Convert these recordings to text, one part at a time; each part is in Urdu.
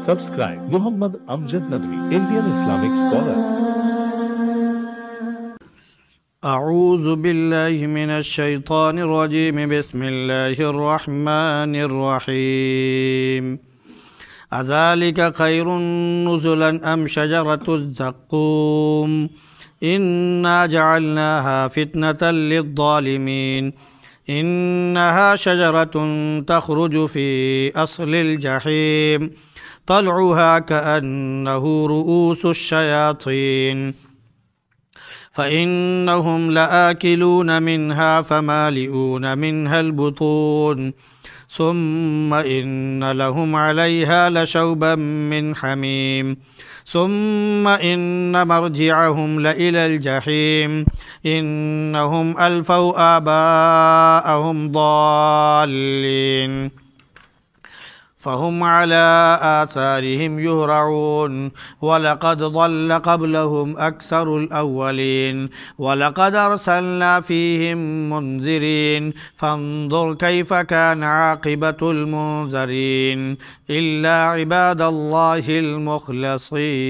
Subscribe Muhammad Amjad Nadwi, Indian Islamic scholar. أعوذ بالله من الشيطان الرجيم بسم الله الرحمن الرحيم أذلك خير نزلا أم شجرة الزقوم إنا جعلناها فتنة للظالمين إنها شجرة تخرج في أصل الجحيم طلعها كأنه رؤوس الشياطين فإنهم لآكلون منها فمالئون منها البطون ثم إن لهم عليها لشوبا من حميم ثم إن مرجعهم لإلى الجحيم إنهم ألفوا آباءهم ضالين فهم على آثارهم يهرعون ولقد ضل قبلهم أكثر الأولين ولقد أرسلنا فيهم منذرين فانظر كيف كان عاقبة المنذرين إلا عباد الله المخلصين.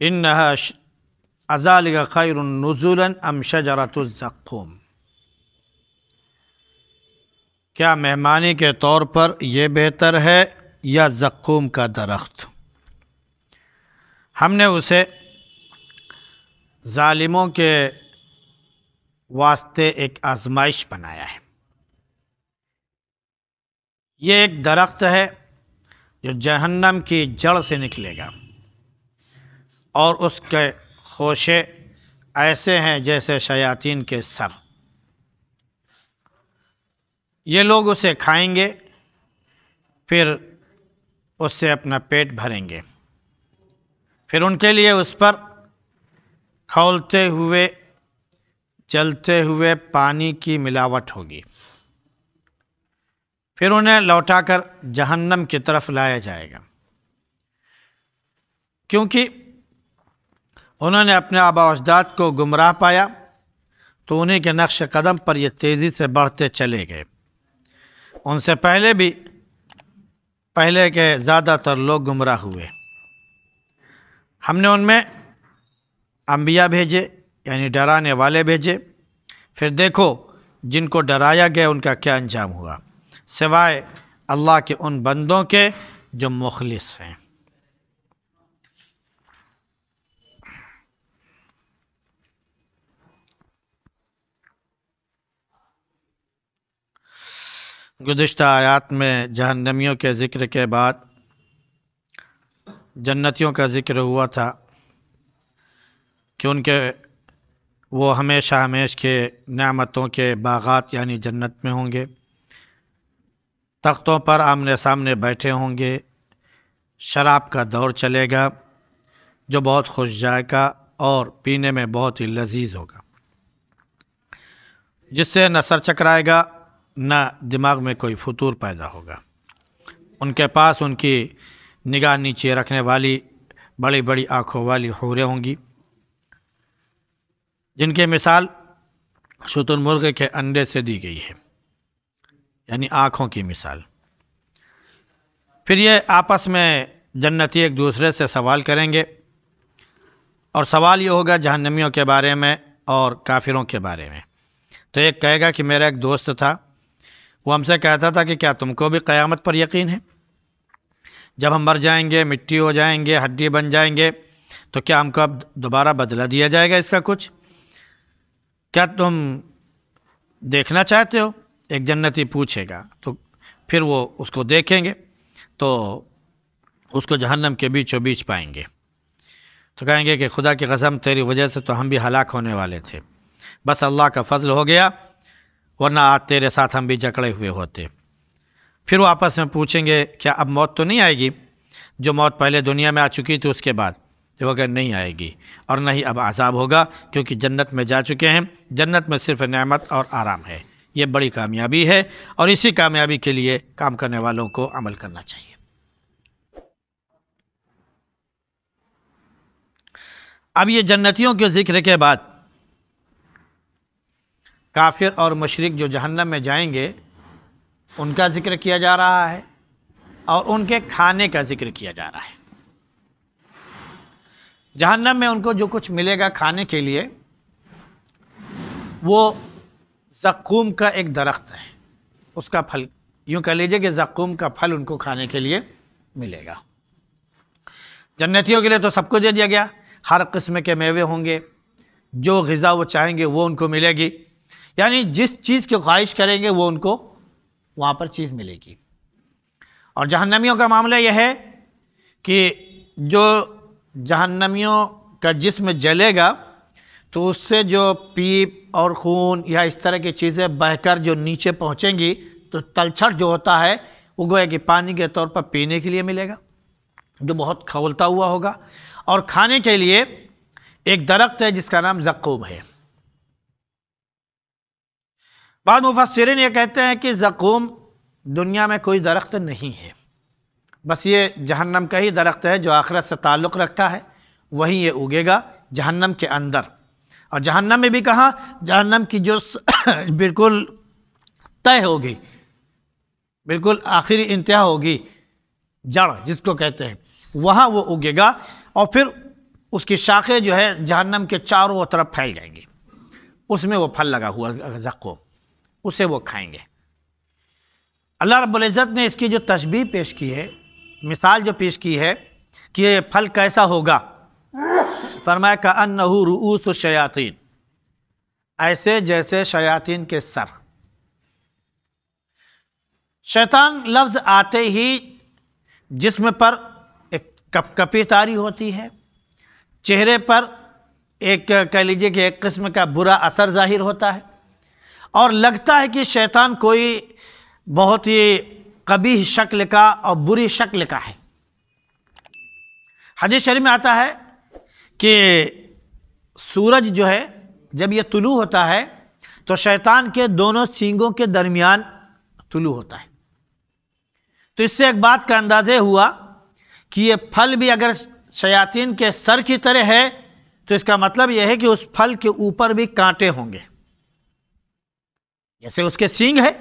إنها أذلك خير نزلا أم شجرة الزقوم. کیا مہمانی کے طور پر یہ بہتر ہے یا زقوم کا درخت؟ ہم نے اسے ظالموں کے واسطے ایک آزمائش بنایا ہے. یہ ایک درخت ہے جو جہنم کی جڑ سے نکلے گا اور اس کے خوشے ایسے ہیں جیسے شیاطین کے سر. یہ لوگ اسے کھائیں گے پھر اس سے اپنا پیٹ بھریں گے، پھر ان کے لیے اس پر کھولتے ہوئے جلتے ہوئے پانی کی ملاوٹ ہوگی، پھر انہیں لوٹا کر جہنم کی طرف لایا جائے گا، کیونکہ انہوں نے اپنے آباء و اجداد کو گمراہ پایا تو انہیں کے نقش قدم پر یہ تیزی سے بڑھتے چلے گئے. ان سے پہلے کے زیادہ تر لوگ گمراہ ہوئے. ہم نے ان میں انبیاء بھیجے، یعنی ڈرانے والے بھیجے، پھر دیکھو جن کو ڈرایا گیا ان کا کیا انجام ہوا، سوائے اللہ کے ان بندوں کے جو مخلص ہیں. گزشتہ آیات میں جہنمیوں کے ذکر کے بعد جنتیوں کا ذکر ہوا تھا کہ ان کے وہ ہمیشہ ہمیش کے نعمتوں کے باغات یعنی جنت میں ہوں گے، تختوں پر آمنے سامنے بیٹھے ہوں گے، شراب کا دور چلے گا جو بہت خوش ذائقہ اور پینے میں بہت ہی لذیذ ہوگا، جس سے نہ سر چکرائے گا نہ دماغ میں کوئی فطور پیدا ہوگا. ان کے پاس ان کی نگاہ نیچے رکھنے والی بڑی بڑی آنکھوں والی حوریں ہوں گی جن کی مثال شتر مرغ کے انڈے سے دی گئی ہے، یعنی آنکھوں کی مثال. پھر یہ آپس میں جنتی ایک دوسرے سے سوال کریں گے اور سوال یہ ہوگا جہنمیوں کے بارے میں اور کافروں کے بارے میں. تو ایک کہے گا کہ میرا ایک دوست تھا، وہ ہم سے کہتا تھا کہ کیا تم کو بھی قیامت پر یقین ہے؟ جب ہم مر جائیں گے، مٹی ہو جائیں گے، ہڈی بن جائیں گے، تو کیا ہم کو اب دوبارہ بدلہ دیا جائے گا اس کا کچھ؟ کیا تم دیکھنا چاہتے ہو؟ ایک جنتی پوچھے گا. تو پھر وہ اس کو دیکھیں گے تو اس کو جہنم کے بیچوں بیچ پائیں گے، تو کہیں گے کہ خدا کی قسم تیری وجہ سے تو ہم بھی ہلاک ہونے والے تھے، بس اللہ کا فضل ہو گیا ورنہ آج تیرے ساتھ ہم بھی جکڑے ہوئے ہوتے. پھر وہ آپس میں پوچھیں گے کیا اب موت تو نہیں آئے گی جو موت پہلے دنیا میں آ چکی تھی اس کے بعد؟ تو وہ کہ نہیں آئے گی اور نہ ہی اب عذاب ہوگا کیونکہ جنت میں جا چکے ہیں. جنت میں صرف نعمت اور آرام ہے. یہ بڑی کامیابی ہے اور اسی کامیابی کے لیے کام کرنے والوں کو عمل کرنا چاہیے. اب یہ جنتیوں کے ذکر کے بعد کافر اور مشرک جو جہنم میں جائیں گے ان کا ذکر کیا جا رہا ہے اور ان کے کھانے کا ذکر کیا جا رہا ہے۔ جہنم میں ان کو جو کچھ ملے گا کھانے کے لیے وہ زقوم کا ایک درخت ہے، اس کا پھل، یوں کہہ لیجیے کہ زقوم کا پھل ان کو کھانے کے لیے ملے گا۔ جنتیوں کے لیے تو سب کو دے دیا گیا، ہر قسم کے میوے ہوں گے، جو غذا وہ چاہیں گے وہ ان کو ملے گی، یعنی جس چیز کی خواہش کریں گے وہ ان کو وہاں پر چیز ملے گی۔ اور جہنمیوں کا معاملہ یہ ہے کہ جو جہنمیوں کا جسم جلے گا تو اس سے جو پیپ اور خون یا اس طرح کی چیزیں بہہ کر جو نیچے پہنچیں گی تو تلچھٹ جو ہوتا ہے وہ گویا کہ پانی کے طور پر پینے کے لیے ملے گا، جو بہت کھولتا ہوا ہوگا، اور کھانے کے لیے ایک درخت ہے جس کا نام زقوم ہے۔ بعض مفسرین یہ کہتے ہیں کہ زقوم دنیا میں کوئی درخت نہیں ہے، بس یہ جہنم کا ہی درخت ہے جو آخرت سے تعلق رکھتا ہے، وہیں یہ اگے گا جہنم کے اندر۔ اور جہنم میں بھی کہاں؟ جہنم کی جو بالکل طے ہوگی، بالکل آخری انتہا ہوگی، جڑ جس کو کہتے ہیں، وہاں وہ اگے گا، اور پھر اس کی شاخیں جو ہے جہنم کے چاروں طرف پھیل جائیں گی، اس میں وہ پھل لگا ہوا زقوم، اسے وہ کھائیں گے۔ اللہ رب العزت نے اس کی جو تشبیہ پیش کی ہے، مثال جو پیش کی ہے کہ یہ پھل کیسا ہوگا، فرمایا کأنہ رؤوس الشیاطین، ایسے جیسے شیاطین کے سر۔ شیطان لفظ آتے ہی جسم پر ایک کپ کپی طاری ہوتی ہے، چہرے پر ایک کہہ لیجیے کہ ایک قسم کا برا اثر ظاہر ہوتا ہے، اور لگتا ہے کہ شیطان کوئی بہت ہی قبیح شکل کا اور بری شکل کا ہے۔ حدیث شریف میں آتا ہے کہ سورج جو ہے جب یہ طلوع ہوتا ہے تو شیطان کے دونوں سینگوں کے درمیان طلوع ہوتا ہے، تو اس سے ایک بات کا اندازہ ہوا کہ یہ پھل بھی اگر شیاطین کے سر کی طرح ہے تو اس کا مطلب یہ ہے کہ اس پھل کے اوپر بھی کانٹے ہوں گے، جیسے اس کے سینگ ہے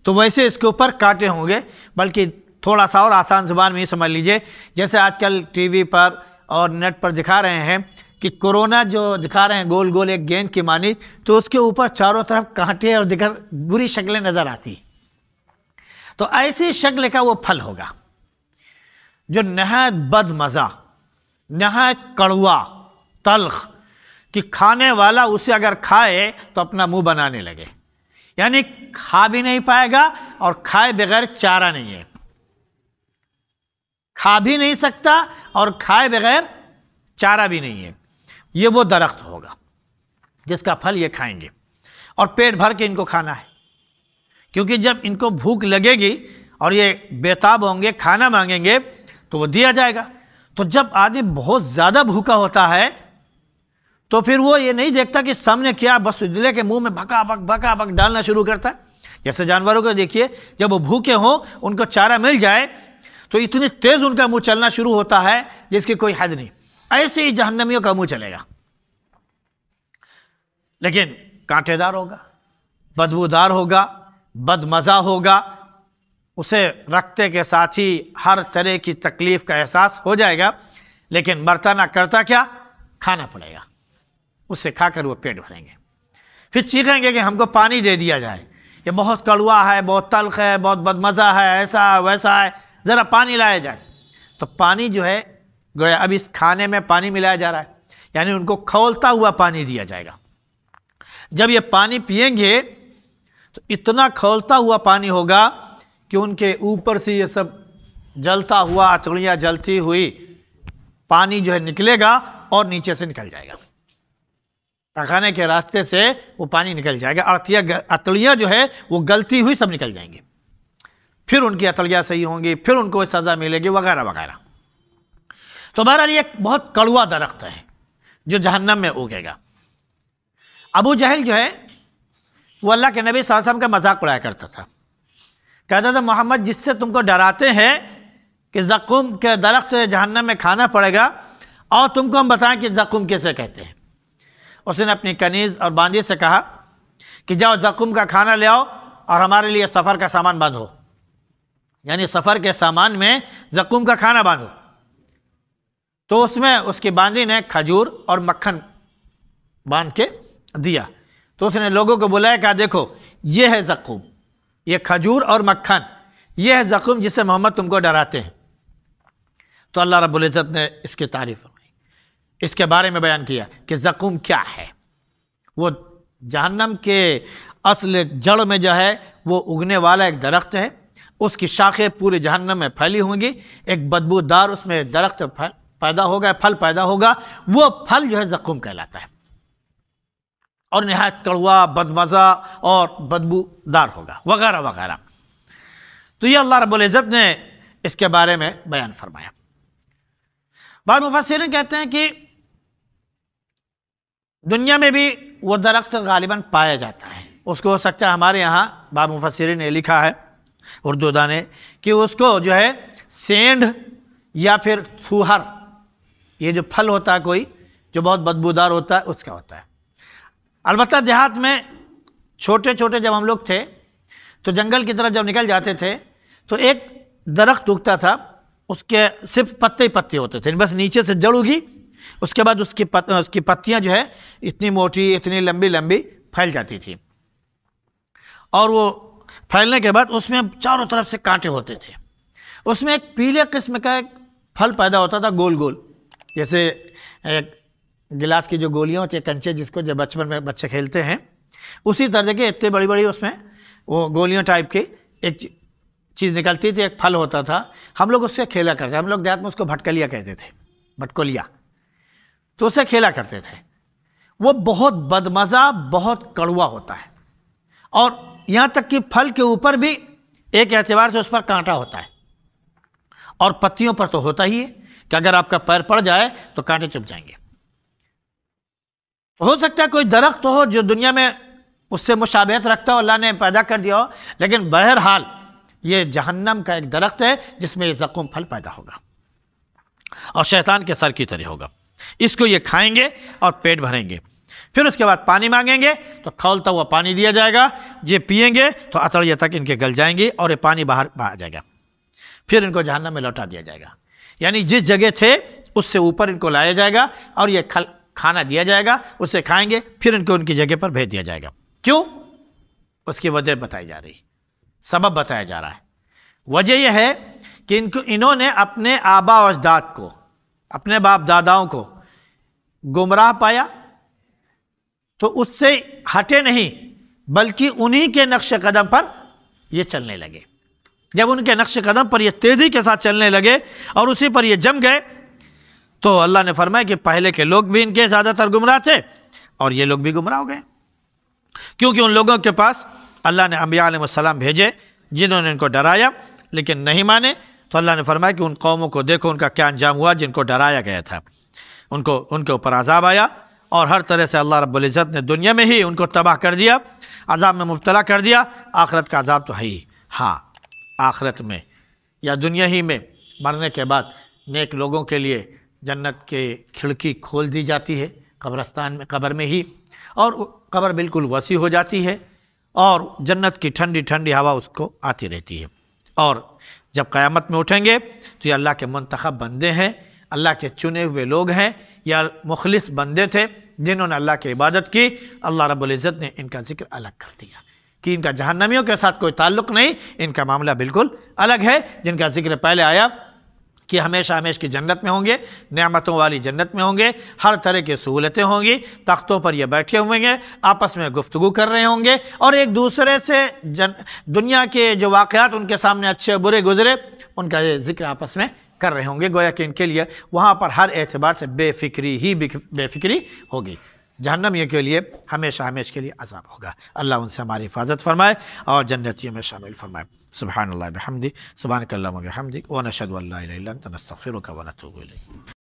تو ویسے اس کے اوپر کانٹے ہوں گے۔ بلکہ تھوڑا سا اور آسان زبان میں یہ سمجھ لیجئے، جیسے آج کل ٹی وی پر اور نیٹ پر دکھا رہے ہیں کہ کورونا جو دکھا رہے ہیں گول گول ایک گیند کی مانی، تو اس کے اوپر چاروں طرف کانٹے اور دیگر بری شکلیں نظر آتی ہیں، تو ایسی شکل کا وہ پھل ہوگا جو نہایت بد مزہ، نہایت کڑوا، تلخ، کہ کھانے والا اسے اگر کھائے تو اپنا منہ بنانے لگے، یعنی کھا بھی نہیں پائے گا اور کھائے بغیر چارہ نہیں ہے، کھا بھی نہیں سکتا اور کھائے بغیر چارہ بھی نہیں ہے۔ یہ وہ درخت ہوگا جس کا پھل یہ کھائیں گے، اور پیٹ بھر کے ان کو کھانا ہے، کیونکہ جب ان کو بھوک لگے گی اور یہ بےتاب ہوں گے، کھانا مانگیں گے تو وہ دیا جائے گا۔ تو جب آدمی بہت زیادہ بھوکا ہوتا ہے تو پھر وہ یہ نہیں دیکھتا کہ سامنے کیا، بس اجلے کے منہ میں بھکا بک ڈالنا شروع کرتا ہے۔ جیسے جانوروں کو دیکھیے، جب وہ بھوکے ہوں ان کو چارہ مل جائے تو اتنی تیز ان کا منہ چلنا شروع ہوتا ہے جس کی کوئی حد نہیں، ایسے ہی جہنمیوں کا منہ چلے گا، لیکن کانٹے دار ہوگا، بدبودار ہوگا، بد مزہ ہوگا، اسے رکھتے کے ساتھ ہی ہر طرح کی تکلیف کا احساس ہو جائے گا، لیکن مرتا نہ کرتا کیا، کھانا پڑے گا، اس سے کھا کر وہ پیٹ بھریں گے، پھر چیخیں گے کہ ہم کو پانی دے دیا جائے، یہ بہت کڑوا ہے، بہت تلخ ہے، بہت بد مزہ ہے، ایسا ہے ویسا ہے، ذرا پانی لایا جائے۔ تو پانی جو ہے گویا اب اس کھانے میں پانی ملایا جا رہا ہے، یعنی ان کو کھولتا ہوا پانی دیا جائے گا۔ جب یہ پانی پئیں گے تو اتنا کھولتا ہوا پانی ہوگا کہ ان کے اوپر سے یہ سب جلتا ہوا، اتڑیاں جلتی ہوئی پانی جو ہے نکلے گا اور نیچے سے نکل جائے گا، پخانے کے راستے سے وہ پانی نکل جائے گا، اتڑیاں جو ہے وہ گلتی ہوئی سب نکل جائیں گی، پھر ان کی اتڑیاں صحیح ہوں گی، پھر ان کو سزا ملے گی وغیرہ وغیرہ۔ تو بہرحال یہ ایک بہت کڑوا درخت ہے جو جہنم میں اگے گا۔ ابو جہل جو ہے وہ اللہ کے نبی صلی اللہ علیہ وسلم کا مذاق اڑایا کرتا تھا، کہتا تھا محمد جس سے تم کو ڈراتے ہیں کہ زقوم کے درخت جہنم میں کھانا پڑے گا، اور تم کو ہم بتائیں کہ زقوم کیسے کہتے ہیں۔ اس نے اپنی کنیز اور باندی سے کہا کہ جاؤ زقوم کا کھانا لے آؤ اور ہمارے لیے سفر کا سامان باندھو، یعنی سفر کے سامان میں زقوم کا کھانا باندھو۔ تو اس میں اس کی باندھی نے کھجور اور مکھن باندھ کے دیا۔ تو اس نے لوگوں کو بلایا کہ دیکھو یہ ہے زقوم، یہ کھجور اور مکھن، یہ ہے زقوم جس سے محمد تم کو ڈراتے ہیں۔ تو اللہ رب العزت نے اس کی تعریف فرمائی، اس کے بارے میں بیان کیا کہ زقوم کیا ہے۔ وہ جہنم کے اصل جڑ میں جو ہے وہ اگنے والا ایک درخت ہے، اس کی شاخیں پورے جہنم میں پھیلی ہوں گی، ایک بدبودار اس میں درخت پیدا ہوگا، پھل پیدا ہوگا، وہ پھل جو ہے زقوم کہلاتا ہے، اور نہایت کڑوا، بدمزہ اور بدبودار ہوگا وغیرہ وغیرہ۔ تو یہ اللہ رب العزت نے اس کے بارے میں بیان فرمایا۔ بعض مفسرین کہتے ہیں کہ دنیا میں بھی وہ درخت غالباً پایا جاتا ہے، اس کو ہو سکتا ہے ہمارے یہاں بعض مفسرین نے لکھا ہے اردو دانے کہ اس کو جو ہے سینڈ یا پھر تھوہر، یہ جو پھل ہوتا ہے کوئی جو بہت بدبودار ہوتا ہے، اس کا ہوتا ہے۔ البتہ دیہات میں چھوٹے چھوٹے جب ہم لوگ تھے تو جنگل کی طرف جب نکل جاتے تھے تو ایک درخت اگتا تھا، اس کے صرف پتے ہی پتے ہوتے تھے، بس نیچے سے جڑ اگی، اس کے بعد اس کی پتیاں جو ہے اتنی موٹی، اتنی لمبی لمبی پھیل جاتی تھی، اور وہ پھیلنے کے بعد اس میں چاروں طرف سے کانٹے ہوتے تھے۔ اس میں ایک پیلے قسم کا ایک پھل پیدا ہوتا تھا، گول گول، جیسے ایک گلاس کی جو گولیاں ہوتی ہیں کنچے، جس کو جب بچپن میں بچے کھیلتے ہیں، اسی طرح کے اتنے بڑی بڑی اس میں وہ گولیاں ٹائپ کی ایک چیز نکلتی تھی، ایک پھل ہوتا تھا، ہم لوگ اس سے کھیلا کرتے، ہم لوگ دیہات میں اس کو بھٹکلیا کہتے تھے، بھٹکولیا، تو اسے کھیلا کرتے تھے۔ وہ بہت بدمزہ، بہت کڑوا ہوتا ہے، اور یہاں تک کہ پھل کے اوپر بھی ایک اعتبار سے اس پر کانٹا ہوتا ہے، اور پتیوں پر تو ہوتا ہی ہے کہ اگر آپ کا پیر پڑ جائے تو کانٹے چپ جائیں گے۔ ہو سکتا ہے کوئی درخت ہو جو دنیا میں اس سے مشابہت رکھتا ہو، اللہ نے پیدا کر دیا ہو، لیکن بہرحال یہ جہنم کا ایک درخت ہے جس میں یہ زقوم پھل پیدا ہوگا اور شیطان کے سر کی طرح ہوگا۔ اس کو یہ کھائیں گے اور پیٹ بھریں گے، پھر اس کے بعد پانی مانگیں گے تو کھولتا ہوا پانی دیا جائے گا، یہ پئیں گے تو اتڑیے تک ان کے گل جائیں گے اور یہ پانی باہر آ جائے گا، پھر ان کو جہنم میں لوٹا دیا جائے گا، یعنی جس جگہ تھے اس سے اوپر ان کو لایا جائے گا اور یہ کھانا دیا جائے گا، اسے کھائیں گے، پھر ان کو ان کی جگہ پر بھیج دیا جائے گا۔ کیوں؟ اس کی وجہ بتائی جا رہی، سبب بتایا جا رہا ہے۔ وجہ یہ ہے کہ انہوں نے اپنے آبا و اجداد کو، اپنے باپ داداؤں کو گمراہ پایا تو اس سے ہٹے نہیں، بلکہ انہی کے نقش قدم پر یہ چلنے لگے۔ جب ان کے نقش قدم پر یہ تیزی کے ساتھ چلنے لگے اور اسی پر یہ جم گئے تو اللہ نے فرمایا کہ پہلے کے لوگ بھی ان کے زیادہ تر گمراہ تھے اور یہ لوگ بھی گمراہ ہو گئے، کیونکہ ان لوگوں کے پاس اللہ نے انبیاء علیہ السلام بھیجے جنہوں نے ان کو ڈرایا لیکن نہیں مانے، تو اللہ نے فرمایا کہ ان قوموں کو دیکھو ان کا کیا انجام ہوا جن کو ڈرایا گیا تھا، ان کے اوپر عذاب آیا، اور ہر طرح سے اللہ رب العزت نے دنیا میں ہی ان کو تباہ کر دیا، عذاب میں مبتلا کر دیا۔ آخرت کا عذاب تو ہے ہی، ہاں آخرت میں یا دنیا ہی میں مرنے کے بعد نیک لوگوں کے لیے جنت کے کھڑکی کھول دی جاتی ہے قبرستان میں، قبر میں ہی، اور قبر بالکل وسیع ہو جاتی ہے اور جنت کی ٹھنڈی ٹھنڈی ہوا اس کو آتی رہتی ہے، اور جب قیامت میں اٹھیں گے تو یہ اللہ کے منتخب بندے ہیں، اللہ کے چنے ہوئے لوگ ہیں، یا مخلص بندے تھے جنہوں نے اللہ کی عبادت کی۔ اللہ رب العزت نے ان کا ذکر الگ کر دیا کہ ان کا جہنمیوں کے ساتھ کوئی تعلق نہیں، ان کا معاملہ بالکل الگ ہے، جن کا ذکر پہلے آیا کہ ہمیشہ ہمیشہ کی جنت میں ہوں گے، نعمتوں والی جنت میں ہوں گے، ہر طرح کی سہولتیں ہوں گی، تختوں پر یہ بیٹھے ہوئے ہیں، آپس میں گفتگو کر رہے ہوں گے، اور ایک دوسرے سے دنیا کے جو واقعات ان کے سامنے اچھے برے گزرے ان کا یہ ذکر آپس میں کر رہے ہوں گے، گویا کہ ان کے لیے وہاں پر ہر اعتبار سے بے فکری ہوگی۔ جہنمیوں کے لیے ہمیشہ ہمیشہ کے لیے عذاب ہوگا۔ اللہ ان سے ہماری حفاظت فرمائے اور جنتیوں میں شامل فرمائے۔ سبحان اللہ بحمدہ، سبحانک اللہم وبحمدک، ونشہد ان لا الہ الا انت نستغفرک ونتوب الیک۔